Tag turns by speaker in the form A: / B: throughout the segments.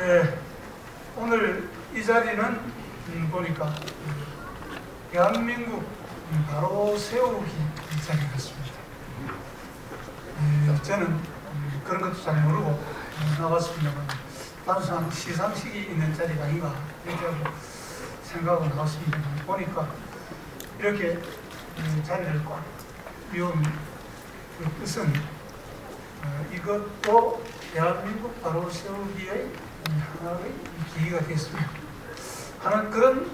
A: 네, 오늘 이 자리는 보니까 대한민국 바로 세우기 자리 같습니다. 저는 그런 것도 잘 모르고 나왔습니다만 단순한 시상식이 있는 자리가 아닌가 이렇게 생각하고 나왔습니다. 보니까 이렇게 자리를 꽉 비운 그 뜻은 이것도 대한민국 바로 세우기의 하나의 기회가 됐습니다 하는 그런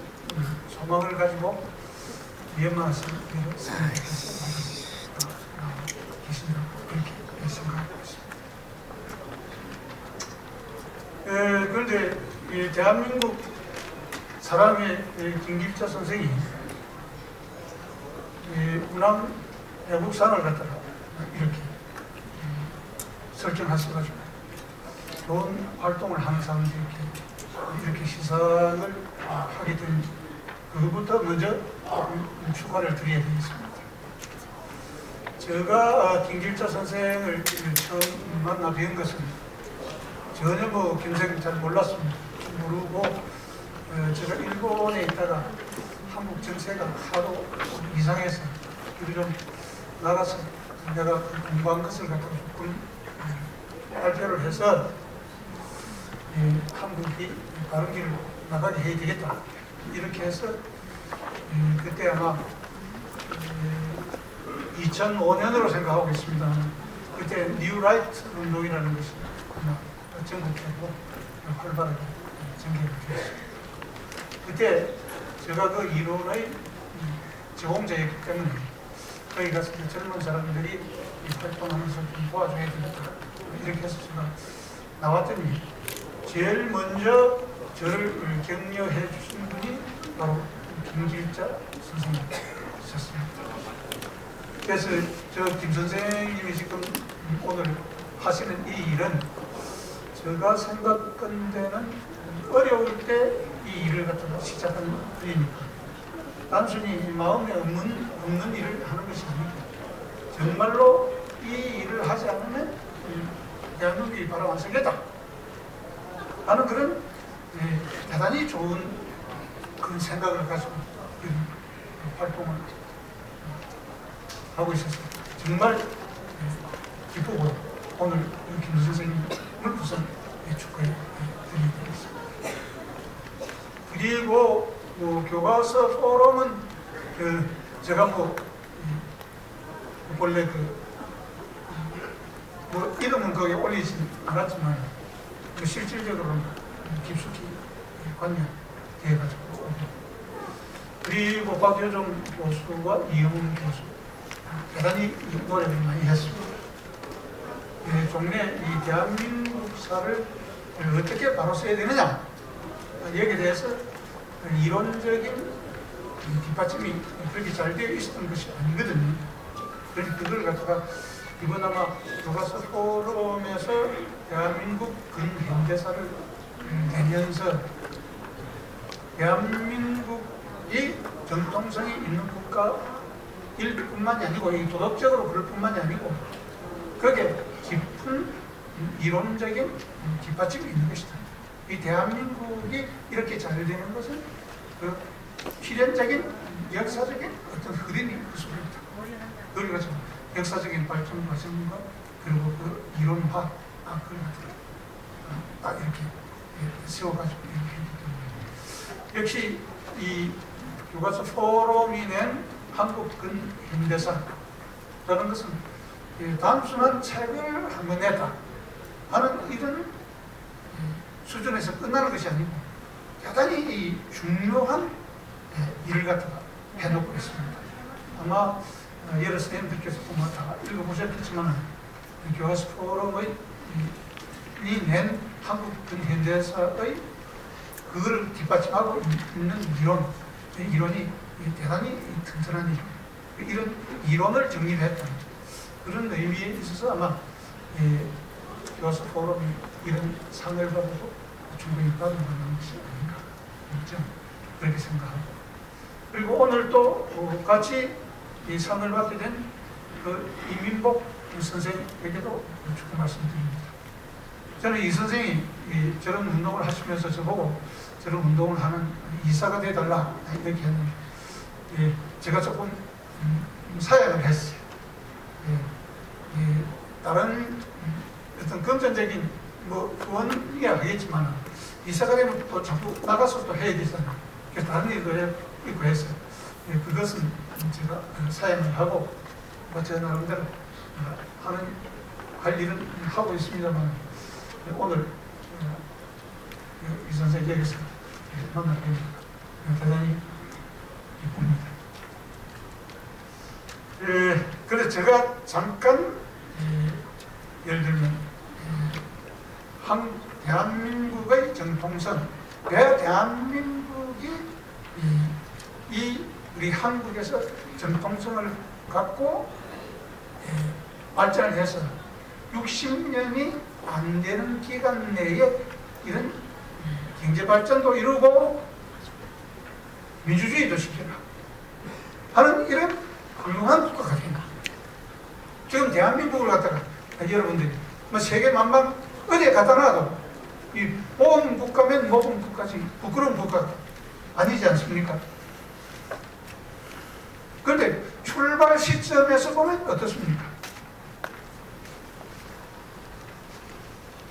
A: 소망을 가지고 위험한 말씀을 계신다고 그렇게 생각하고 있습니다. 그런데 이 대한민국 사람의 김길자 선생이 운암 애국산을 갖다가 이렇게 설정하셔가지고 좋은 활동을 하는 사람들이 이렇게 시상을 하게 된 그것부터 먼저 축하를 드려야 되겠습니다. 제가 김길자 선생을 처음 만나 뵌 것은 전혀 김생을 잘 몰랐습니다. 모르고 제가 일본에 있다가 한국 정세가 하도 이상해서 좀 나가서 내가 공부한 것을 갖다가 조금 발표를 해서 한국이 바른 길을 나가게 해야 되겠다 이렇게 해서 그때 아마 2005년으로 생각하고 있습니다. 그때 뉴 라이트 운동이라는 것이 아마 전국적으로 활발하게 전개가 되었습니다. 그때 제가 그 이론의 제공자였기 때문에 거기 가서 젊은 사람들이 활동하면서 좀 도와줘야 되겠다 이렇게 해서 제가 나왔더니 제일 먼저 저를 격려해 주신 분이 바로 김길자 선생님이셨습니다. 그래서 저 김 선생님이 지금 오늘 하시는 이 일은 제가 생각컨대는 어려울 때 이 일을 갖다가 시작한 일이니까 단순히 마음에 없는 일을 하는 것이 아닙니다. 정말로 이 일을 하지 않으면 대한민국이 바로 안 서겠다 하는 그런 대단히 좋은 그런 생각을 가지고 활동을 하고 있어서 정말 기쁘고 오늘 김 선생님을 우선 축하해 드리겠습니다. 그리고 교과서 포럼은 제가 원래 이름은 거기에 올리진 않았지만 실질적으로는 깊숙이 관여되어가지고 그리고 박효정 교수와 이영훈 교수 대단히 노력을 많이 했습니다. 종래 이 대한민국사를 어떻게 바로 써야 되느냐 여기에 대해서 이론적인 뒷받침이 그렇게 잘 되어 있었던 것이 아니거든요. 그래서 그걸 갖다가 이번 아마 교과서 포럼에서 대한민국 근현대사를 내면서 대한민국이 전통성이 있는 국가일 뿐만이 아니고 도덕적으로 그럴 뿐만이 아니고 거기에 깊은 이론적인 뒷받침이 있는 것이다. 이 대한민국이 이렇게 잘 되는 것은 그 필연적인 역사적인 어떤 흐름이 있습니다. 그걸 가지고 역사적인 발전 과정과 그리고 그 이론화 그걸 딱 이렇게 세워가지고 이렇게 했기 때문에 역시 이 교과서 포럼이 낸 한국 근현대사라는 것은 단순한 책을 한 권 냈다 하는 이런 수준에서 끝나는 것이 아니고 대단히 중요한 일을 갖다가 해놓고 있습니다. 아마 여러 선생님들께서 다 읽어보셨겠지만 교과서 포럼의 낸 한국 근현대사의 그걸 뒷받침하고 있는 이론이 대단히 튼튼한 일, 이런 이론을 정립했다. 그런 의미에 있어서 아마 교과서 포럼이 이런 상을 받아도 충분히 받은 것이 아닌가 그렇게 생각하고 그리고 오늘 또 같이 이 상을 받게 된 그 이민복 선생에게도 축하 말씀드립니다. 저는 이 선생이 저런 운동을 하시면서 저보고 저런 운동을 하는 이사가 돼달라 이렇게 했는데, 예, 제가 조금 사양을 했어요. 다른 어떤 금전적인 뭐 원이야 하겠지만 이사가 되면 또 자꾸 나가서 또 해야 되잖아. 그래서 다른 일도 있고 해서 그것은 제가 사양을 하고 제 나름대로 할 일은 하고 있습니다만, 오늘 이 선생 여기서 만나게 됩니다. 대단히 기쁩니다. 그래서 제가 잠깐 예를 들면 대한민국의 정통성, 왜 대한민국이 우리 한국에서 정통성을 갖고 발전을 해서 60년이 안 되는 기간 내에 이런 경제발전도 이루고 민주주의도 시켜라 하는 이런 훌륭한 국가가 된다. 지금 대한민국을 갖다가 여러분들이 뭐 세계 만방 어디에 갖다 놔도 이 모범 국가면 모범 국가지 부끄러운 국가 아니지 않습니까? 그런데 출발 시점에서 보면 어떻습니까?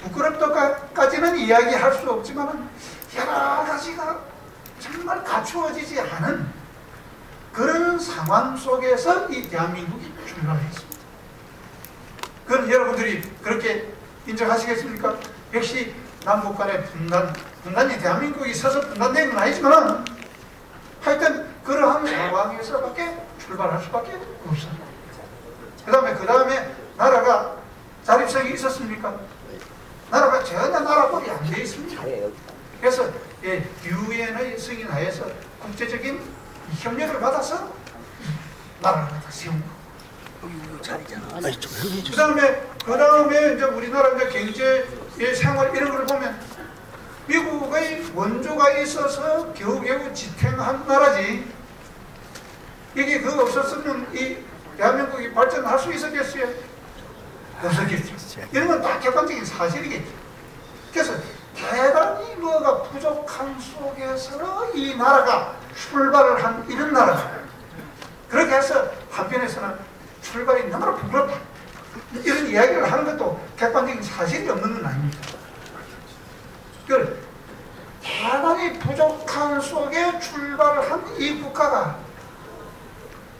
A: 부끄럽다까지는 이야기할 수 없지만 여러 가지가 정말 갖추어지지 않은 그런 상황 속에서 이 대한민국이 출발했습니다. 그럼 여러분들이 그렇게 인정하시겠습니까? 역시 남북 간의 분단이 대한민국이 서서 분단된 건 아니지만 하여튼 그러한 상황에서밖에 출발할 수밖에 없습니다. 그 다음에 나라가 자립성이 있었습니까? 나라가 전혀 나라꼴이 안 돼 있습니다. 그래서 유엔의 승인하에서 국제적인 협력을 받아서 나라를 갖다 세운 거. 그 다음에 이제 우리나라 이제 경제의 생활 이런 걸 보면 미국의 원조가 있어서 겨우겨우 지탱한 나라지. 이게 그거 없었으면 이 대한민국이 발전할 수 있었겠어요? 없었겠죠. 이런 건 다 객관적인 사실이겠죠. 그래서 대단히 뭐가 부족한 속에서 이 나라가 출발을 한 이런 나라다. 그렇게 해서 한편에서는 출발이 너무나 부끄럽다. 이런 이야기를 하는 것도 객관적인 사실이 없는 건 아닙니다. 그 대단히 부족한 속에 출발을 한 이 국가가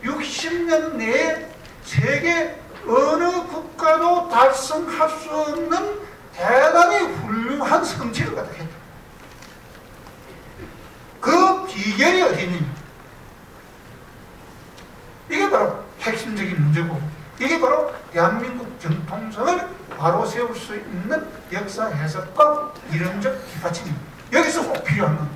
A: 60년 내에 세계 어느 국가도 달성할 수 없는 대단히 훌륭한 성취를 갖다 했다. 그 비결이 어디 있느냐? 이게 바로 핵심적인 문제고, 이게 바로 대한민국 정통성을 바로 세울 수 있는 역사 해석과 이론적 뒷받침입니다. 여기서 꼭 필요한 건